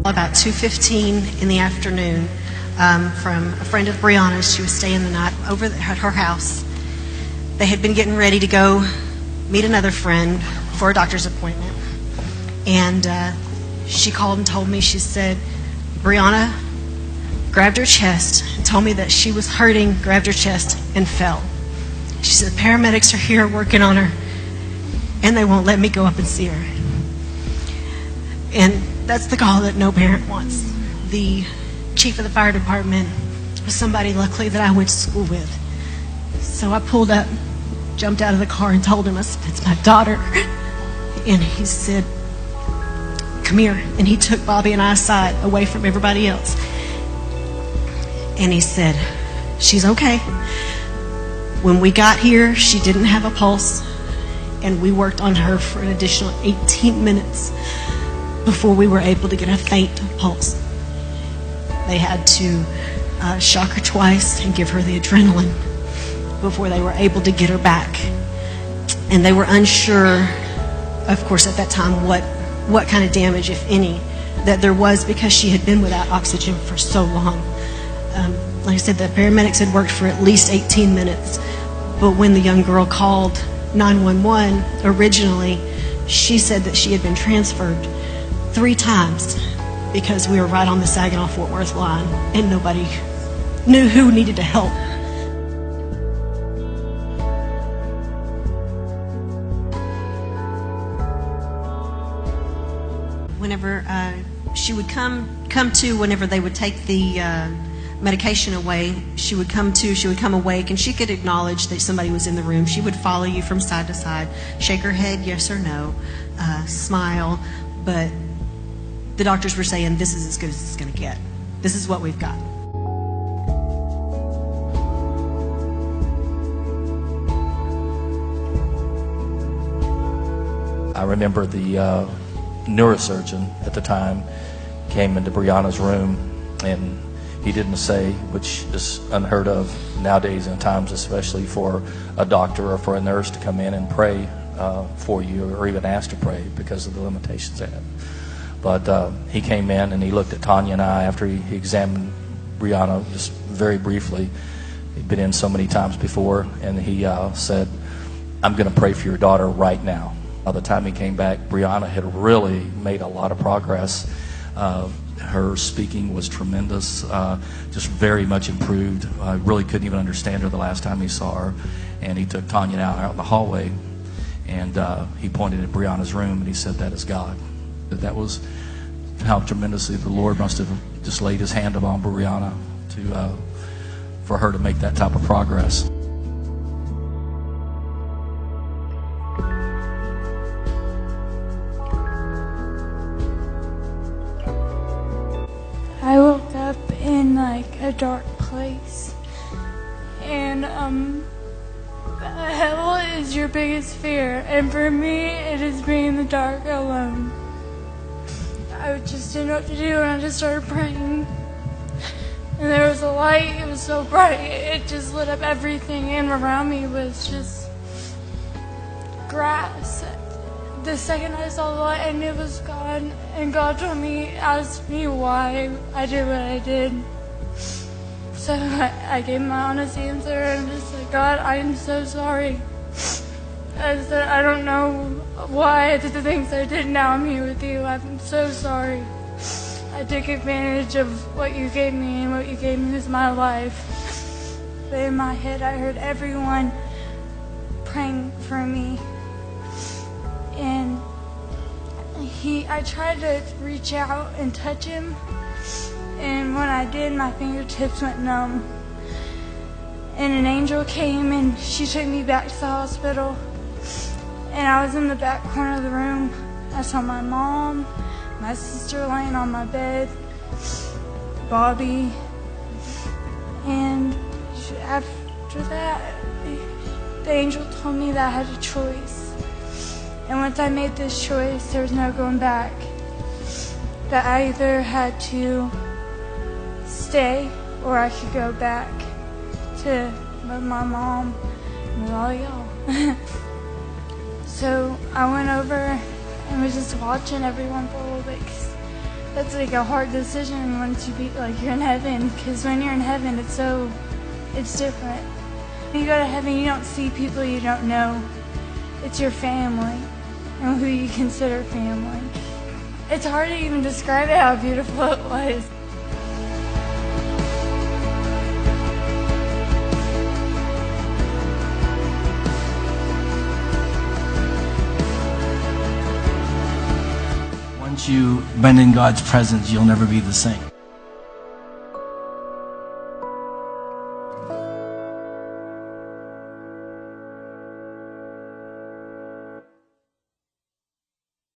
About 2:15 in the afternoon from a friend of Breanna's. She was staying the night over at her house. They had been getting ready to go meet another friend for a doctor's appointment. And she called and told me, she said, Breanna grabbed her chest and told me that she was hurting, grabbed her chest, and fell. She said, the paramedics are here working on her, and they won't let me go up and see her. And that's the call that no parent wants. The chief of the fire department was somebody, luckily, that I went to school with. So I pulled up, jumped out of the car, and told him, I said, it's my daughter. And he said, come here. And he took Bobby and I aside, away from everybody else. And he said, she's okay. When we got here, she didn't have a pulse, and we worked on her for an additional 18 minutes before we were able to get a faint pulse. They had to shock her twice and give her the adrenaline before they were able to get her back. And they were unsure, of course, at that time, what kind of damage, if any, that there was, because she had been without oxygen for so long. Like I said, the paramedics had worked for at least 18 minutes. But when the young girl called 911 originally, she said that she had been transferred 3 times because we were right on the Saginaw-Fort Worth line and nobody knew who needed to help. Whenever she would come to, whenever they would take the medication away, she would come awake, and she could acknowledge that somebody was in the room. She would follow you from side to side, shake her head yes or no, smile, but the doctors were saying, this is as good as it's going to get. This is what we've got. I remember the neurosurgeon at the time came into Breanna's room, and he didn't say, which is unheard of nowadays in times, especially for a doctor or for a nurse to come in and pray for you, or even ask to pray because of the limitations they have. But he came in and he looked at Tanya and I after he examined Breanna just very briefly. He'd been in so many times before, and he said, I'm going to pray for your daughter right now. By the time he came back, Breanna had really made a lot of progress. Her speaking was tremendous, just very much improved. I really couldn't even understand her the last time he saw her. And he took Tanya out in the hallway, and he pointed at Breanna's room, and he said, that is God. That was how tremendously the Lord must have just laid his hand upon Breanna for her to make that type of progress. I woke up in like a dark place, and hell is your biggest fear, and for me it is being in the dark alone. I just didn't know what to do, and I just started praying, and there was a light. It was so bright, it just lit up everything, and around me was just grass. The second I saw the light, I knew it was God, and God told me, asked me why I did what I did. So I gave my honest answer, and just like, God, I am so sorry. I said, I don't know why I did the things I did. Now I'm here with you. I'm so sorry. I took advantage of what you gave me, and what you gave me is my life. But in my head, I heard everyone praying for me. And I tried to reach out and touch him, and when I did, my fingertips went numb. And an angel came, and she took me back to the hospital, and I was in the back corner of the room. I saw my mom, my sister laying on my bed, Bobby, and after that, the angel told me that I had a choice. And once I made this choice, there was no going back. That I either had to stay, or I could go back to with my mom and with all y'all. So I went over and was just watching everyone for a little bit, 'cause that's like a hard decision once you be like you're in heaven, because when you're in heaven, it's different. When you go to heaven, you don't see people you don't know. It's your family and who you consider family. It's hard to even describe how beautiful it was. Once you've been in God's presence, you'll never be the same.